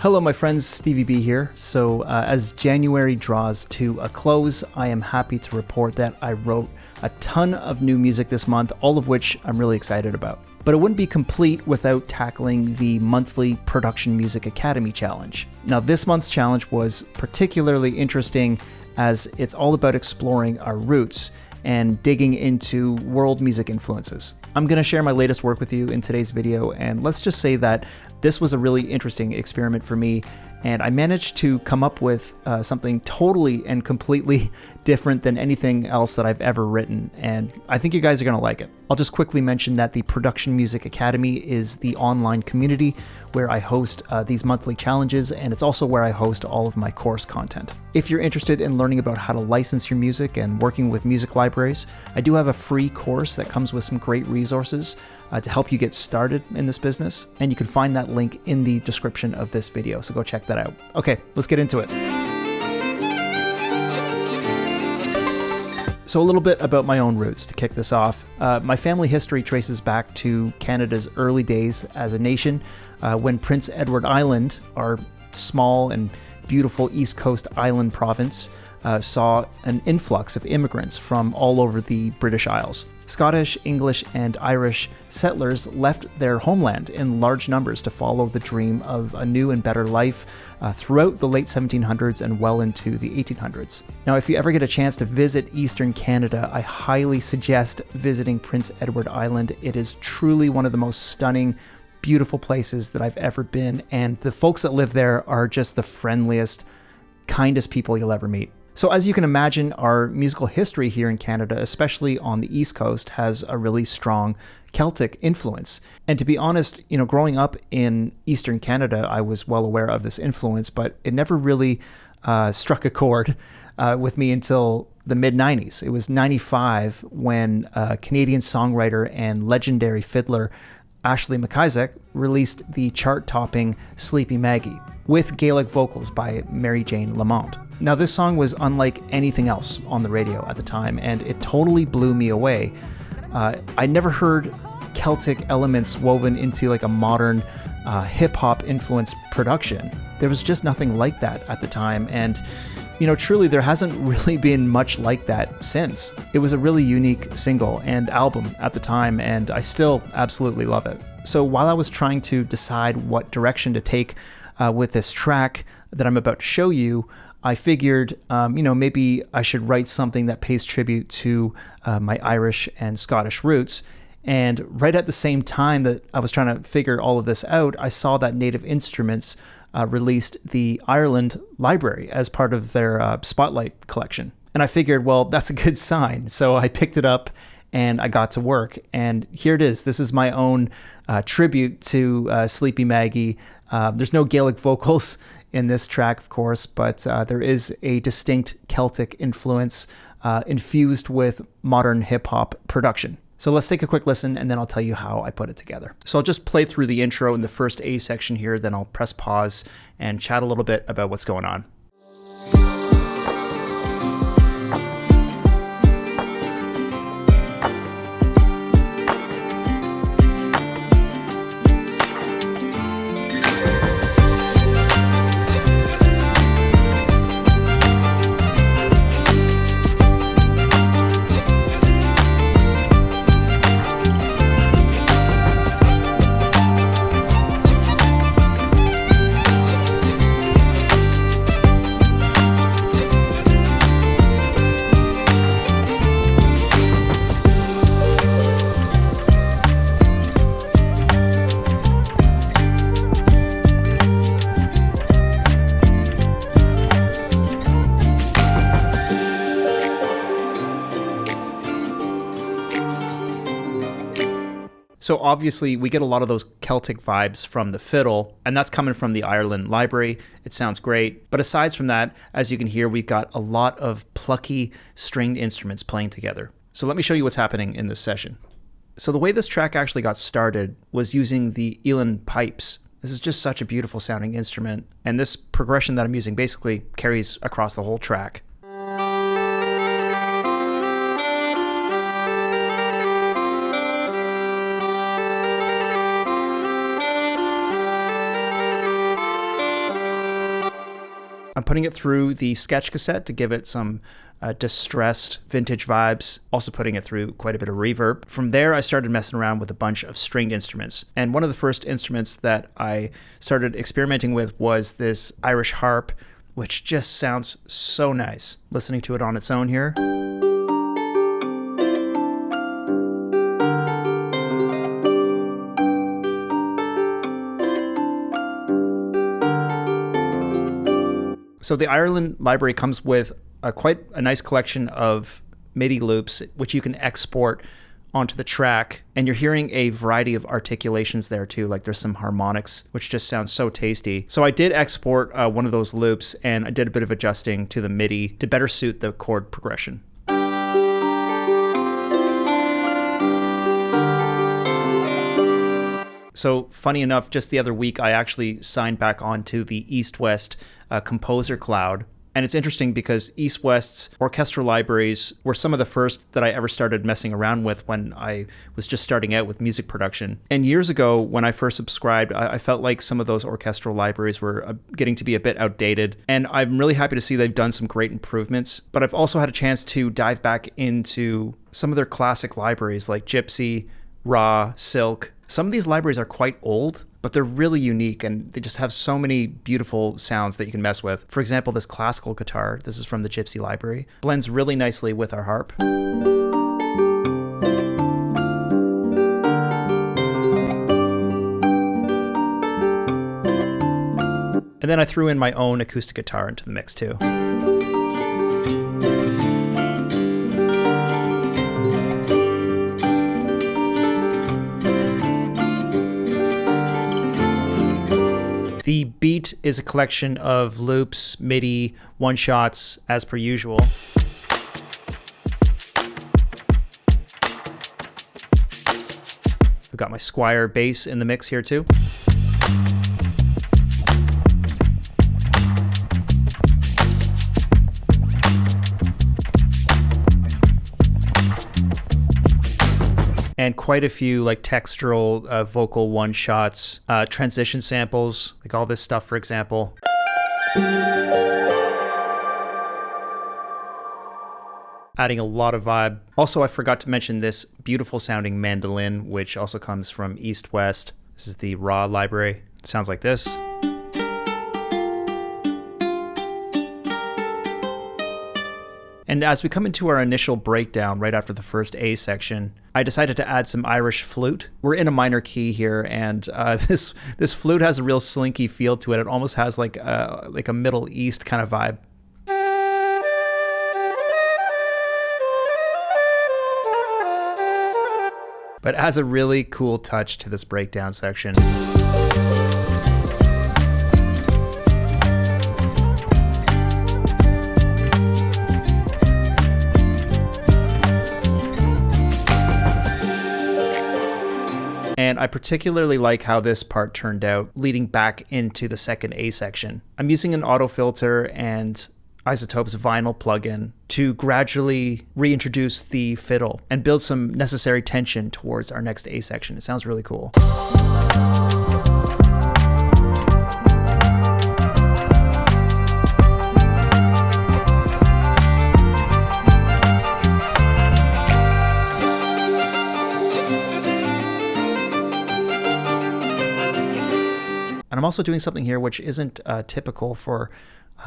Hello, my friends, Stevie B here. So as January draws to a close, I am happy to report that I wrote a ton of new music this month, all of which I'm really excited about. But it wouldn't be complete without tackling the monthly Production Music Academy Challenge. Now, this month's challenge was particularly interesting as it's all about exploring our roots and digging into world music influences. I'm going to share my latest work with you in today's video, and let's just say that this was a really interesting experiment for me, and I managed to come up with something totally and completely different than anything else that I've ever written, and I think you guys are going to like it. I'll just quickly mention that the Production Music Academy is the online community where I host these monthly challenges, and it's also where I host all of my course content. If you're interested in learning about how to license your music and working with music libraries, I do have a free course that comes with some great resources to help you get started in this business, and you can find that link in the description of this video, so go check that out. Okay, let's get into it. So a little bit about my own roots to kick this off. My family history traces back to Canada's early days as a nation, when Prince Edward Island, our small and beautiful East Coast island province, saw an influx of immigrants from all over the British Isles. Scottish, English, and Irish settlers left their homeland in large numbers to follow the dream of a new and better life throughout the late 1700s and well into the 1800s. Now, if you ever get a chance to visit Eastern Canada, I highly suggest visiting Prince Edward Island. It is truly one of the most stunning, beautiful places that I've ever been, and the folks that live there are just the friendliest, kindest people you'll ever meet. So as you can imagine, our musical history here in Canada, especially on the East Coast, has a really strong Celtic influence. And to be honest, growing up in Eastern Canada, I was well aware of this influence, but it never really struck a chord with me until the mid-90s. It was 95 when Canadian songwriter and legendary fiddler Ashley McIsaac released the chart-topping Sleepy Maggie with Gaelic vocals by Mary Jane Lamont. Now, this song was unlike anything else on the radio at the time, and it totally blew me away. I never heard Celtic elements woven into like a modern hip-hop influenced production. There was just nothing like that at the time, and truly there hasn't really been much like that since. It was a really unique single and album at the time, and I still absolutely love it. So while I was trying to decide what direction to take with this track that I'm about to show you, I figured, maybe I should write something that pays tribute to my Irish and Scottish roots. And right at the same time that I was trying to figure all of this out, I saw that Native Instruments released the Ireland Library as part of their Spotlight collection. And I figured, well, that's a good sign. So I picked it up and I got to work. And here it is. This is my own tribute to Sleepy Maggie. There's no Gaelic vocals in this track, of course, but there is a distinct Celtic influence infused with modern hip-hop production. So let's take a quick listen, and then I'll tell you how I put it together. So I'll just play through the intro in the first A section here, then I'll press pause and chat a little bit about what's going on. So obviously we get a lot of those Celtic vibes from the fiddle, and that's coming from the Ireland Library. It sounds great. But aside from that, as you can hear, we've got a lot of plucky stringed instruments playing together. So let me show you what's happening in this session. So the way this track actually got started was using the Eland pipes. This is just such a beautiful sounding instrument, and this progression that I'm using basically carries across the whole track. I'm putting it through the sketch cassette to give it some distressed vintage vibes, also putting it through quite a bit of reverb. From there, I started messing around with a bunch of stringed instruments. And one of the first instruments that I started experimenting with was this Irish harp, which just sounds so nice. Listening to it on its own here. So the Ireland library comes with quite a nice collection of MIDI loops, which you can export onto the track. And you're hearing a variety of articulations there too, like there's some harmonics, which just sounds so tasty. So I did export one of those loops, and I did a bit of adjusting to the MIDI to better suit the chord progression. So funny enough, just the other week, I actually signed back onto the EastWest Composer Cloud. And it's interesting because EastWest's orchestral libraries were some of the first that I ever started messing around with when I was just starting out with music production. And years ago, when I first subscribed, I felt like some of those orchestral libraries were getting to be a bit outdated. And I'm really happy to see they've done some great improvements. But I've also had a chance to dive back into some of their classic libraries like Gypsy, Raw, Silk. Some of these libraries are quite old, but they're really unique, and they just have so many beautiful sounds that you can mess with. For example, this classical guitar, this is from the Gypsy library, blends really nicely with our harp. And then I threw in my own acoustic guitar into the mix too. The beat is a collection of loops, MIDI, one-shots, as per usual. I've got my Squire bass in the mix here too. And quite a few like textural vocal one-shots, transition samples, like all this stuff, for example. Adding a lot of vibe. Also, I forgot to mention this beautiful sounding mandolin, which also comes from EastWest. This is the Raw library. It sounds like this. And as we come into our initial breakdown right after the first A section, I decided to add some Irish flute. We're in a minor key here, and this flute has a real slinky feel to it. It almost has like a Middle East kind of vibe. But adds a really cool touch to this breakdown section. And I particularly like how this part turned out, leading back into the second A section. I'm using an auto filter and Isotope's vinyl plugin to gradually reintroduce the fiddle and build some necessary tension towards our next A section. It sounds really cool. And I'm also doing something here which isn't typical for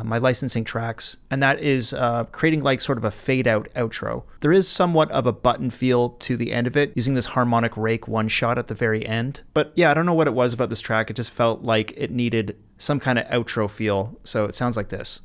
my licensing tracks, and that is creating like sort of a fade out outro. There is somewhat of a button feel to the end of it, using this harmonic rake one shot at the very end. But yeah, I don't know what it was about this track. It just felt like it needed some kind of outro feel. So it sounds like this.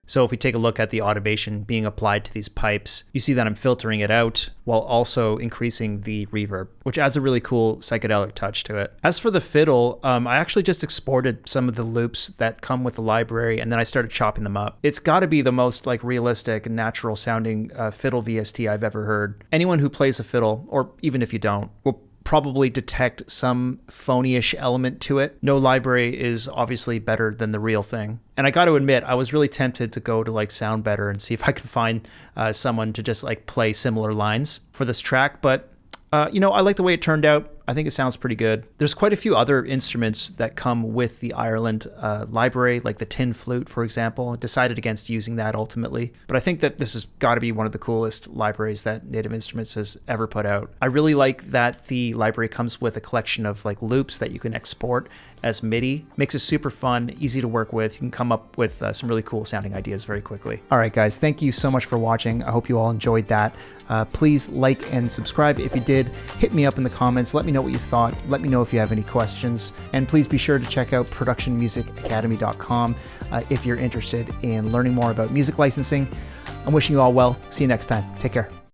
So if we take a look at the automation being applied to these pipes, you see that I'm filtering it out while also increasing the reverb, which adds a really cool psychedelic touch to it. As for the fiddle, I actually just exported some of the loops that come with the library, and then I started chopping them up. It's got to be the most like realistic and natural sounding fiddle VST I've ever heard. Anyone who plays a fiddle, or even if you don't, will probably detect some phony-ish element to it. No library is obviously better than the real thing. And I got to admit, I was really tempted to go to like Sound Better and see if I could find someone to just like play similar lines for this track. But I like the way it turned out. I think it sounds pretty good. There's quite a few other instruments that come with the Ireland library, like the tin flute, for example. I decided against using that ultimately. But I think that this has got to be one of the coolest libraries that Native Instruments has ever put out. I really like that the library comes with a collection of like loops that you can export as MIDI. Makes it super fun, easy to work with. You can come up with some really cool sounding ideas very quickly. All right, guys, thank you so much for watching. I hope you all enjoyed that. Please like and subscribe if you did. Hit me up in the comments. Let me know what you thought. Let me know if you have any questions. And please be sure to check out productionmusicacademy.com if you're interested in learning more about music licensing. I'm wishing you all well. See you next time. Take care.